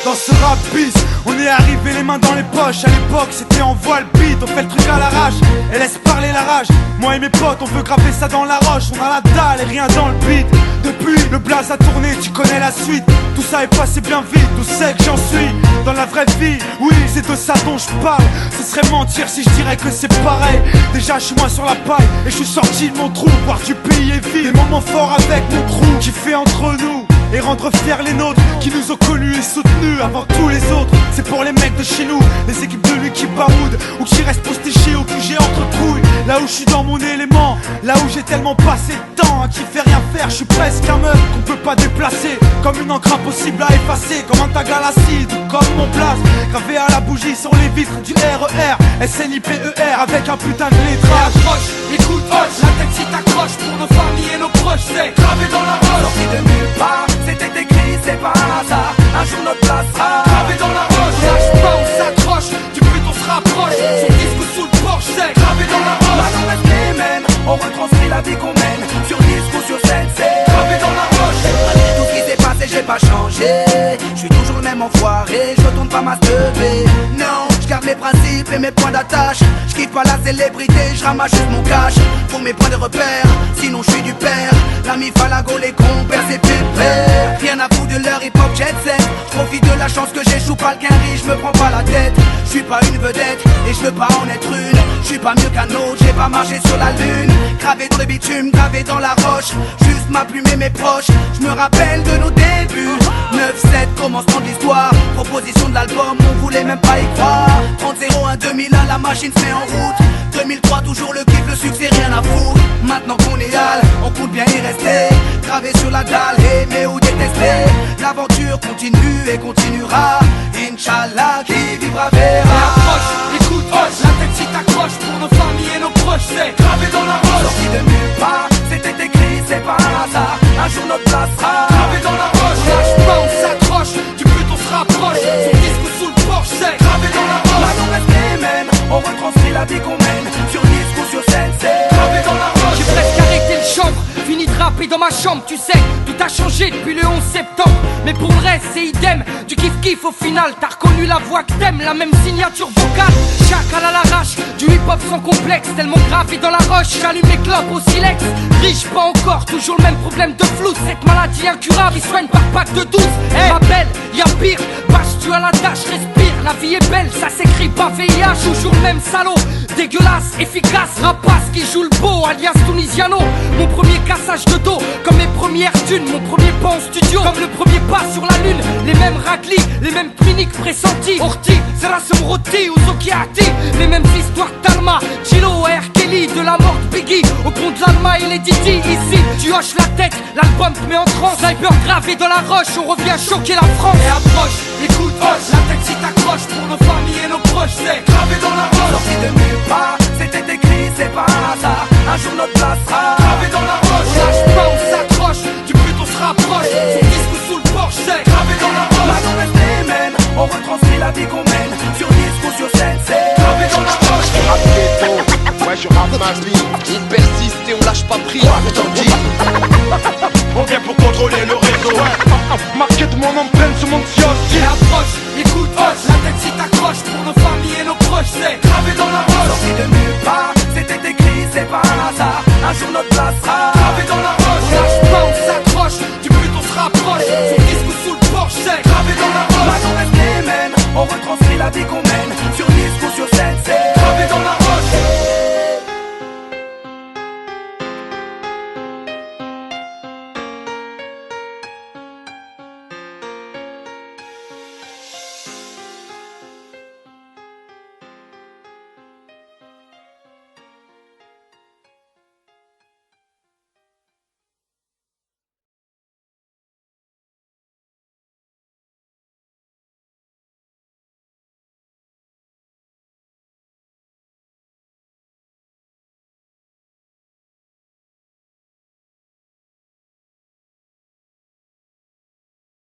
dans ce rap bis. On est arrivé les mains dans les poches. À l'époque c'était en voile beat. On fait le truc à l'arrache et laisse parler la rage. Moi et mes potes on veut graver ça dans la roche. On a la dalle et rien dans le beat. Depuis le blaze a tourné, tu connais la suite. Tout ça est passé bien vite, d'où c'est que j'en suis dans la vraie vie, oui c'est de ça dont je parle. Ce serait mentir si je dirais que c'est pareil. Déjà je suis moins sur la paille et je suis sorti de mon trou. Voir du pays est vide, des moments forts avec mon crew qui fait entre nous et rendre fiers les nôtres qui nous ont connus et soutenus avant tous les autres. C'est pour les mecs de chez nous, les équipes de lui qui baroudent ou qui restent postés chez au QG entre couilles. Là où je suis dans mon élément, là où j'ai tellement passé de temps à qui fait rien faire. Je suis presque un meuf qu'on peut pas déplacer, comme une encre impossible à effacer, comme un tag à l'acide ou comme mon place gravé à la bougie sur les vitres du RER SNIPER avec un putain de lettrage. Approche, écoute, hoche, la tête si t'accroche pour nos familles et nos proches, c'est gravé dans la roche. Sorti de nulle part, c'était écrit, c'est pas un hasard. Un jour notre place sera gravé dans la roche. Lâche pas, on s'accroche, du but on se rapproche. Son disque sous le porche, c'est gravé dans la roche. Maintenant reste les mêmes, on retranscrit la vie qu'on mène. Sur disque ou sur scène, c'est gravé dans la roche. malgré tout ce qui s'est passé, j'ai pas changé. Je suis toujours le même enfoiré, je retourne pas ma teubée. Non, je garde mes principes et mes points d'attache. Je kiffe pas la célébrité, je ramasse juste mon cash pour mes points de repère, sinon je suis du père. L'ami Falago, les compères, c'est pépère. Rien à foutre de leur hip-hop jet set. Je profite de la chance que j'échoue pas le quinri, je me prends pas la tête. Je suis pas une vedette et je veux pas en être une. Je suis pas mieux qu'un autre, j'ai pas marché sur la lune. Gravé dans le bitume, gravé dans la roche. Juste ma plume et mes proches, je me rappelle de nos débuts. 9-7, commencement de l'histoire. Proposition de l'album, on voulait même pas y croire. 30-01, 2001, la machine se met en route. 2003, toujours le kiff, le succès, rien à foutre. Maintenant qu'on est hal, on compte bien y rester. Gravé sur la dalle, aimer ou détester. L'aventure continue et continuera. Inch'Allah, qui vivra verra. Approche, écoute, hoche, la tête si t'accroche pour nos familles et nos proches, c'est gravé dans la roche. Sorti de nulle part, c'était écrit, c'est pas un hasard. Un jour notre place sera gravé dans la roche. Lâche pas, on s'accroche, du but on se rapproche. Son disque sous le porche, c'est gravé dans la roche. Maintenant reste les mêmes, on retranscrit la vie qu'on mène. Sur disque ou sur scène, c'est gravé dans la roche. J'ai presque arrêté le chanvre, fini de rapper dans ma chambre. Tu sais, tout a changé depuis le 11 septembre. Mais pour le reste, c'est idem, du kiff-kiff au final. T'as reconnu la voix que t'aimes, la même signature vocale. Chacal à l'arrache, du hip-hop sans complexe. Tellement gravé dans la roche, j'allume les clopes au silex. Riche, pas encore, toujours le même problème de flou. Cette maladie incurable, il soigne par pack de 12. Ma belle, y'a pire, bâche tu à la tâche, respire. La vie est belle, ça s'écrit pas VIH. Toujours le même salaud, dégueulasse, efficace. Rapace qui joue le beau, alias Tunisiano. Mon premier cassage de dos, comme mes premières thunes. Mon premier pas en studio, comme le premier pas sur la lune. Les mêmes raclis, les mêmes cliniques pressentis. Orti, Zerasum Roti ou Zokiati. Les mêmes histoires d'Alma, Chilo et R. Kelly. De la mort de Biggie, au pont de l'Alma et les Didi. Ici, tu hoches la tête, l'album te met en transe. Sniper gravé dans la roche, on revient choquer la France. Et approche, écoute, hoche, la tête si t'accroche pour nos familles et nos proches, c'est gravé dans la roche. sorti de nulle part, c'était écrit, c'est pas un hasard. Un jour notre place sera gravé dans la roche. On lâche pas, on s'accroche, du but on se rapproche. Son disque sous le porche, c'est gravé dans la roche. Maintenant reste les mêmes, on retranscrit la vie qu'on mène. Sur disque ou sur scène, c'est gravé dans la roche. Je rappe ghetto, ouais je rappe ma vie. On persiste et on lâche pas prise, je t'en dis. On vient pour contrôler le réseau, marqué de mon empreinte sur mon Et approche, écoute, hoche, la tête si t'accroche pour nos familles et nos proches, c'est gravé dans la roche. sorti de nulle part, c'était écrit, c'est pas un hasard. Un jour notre place sera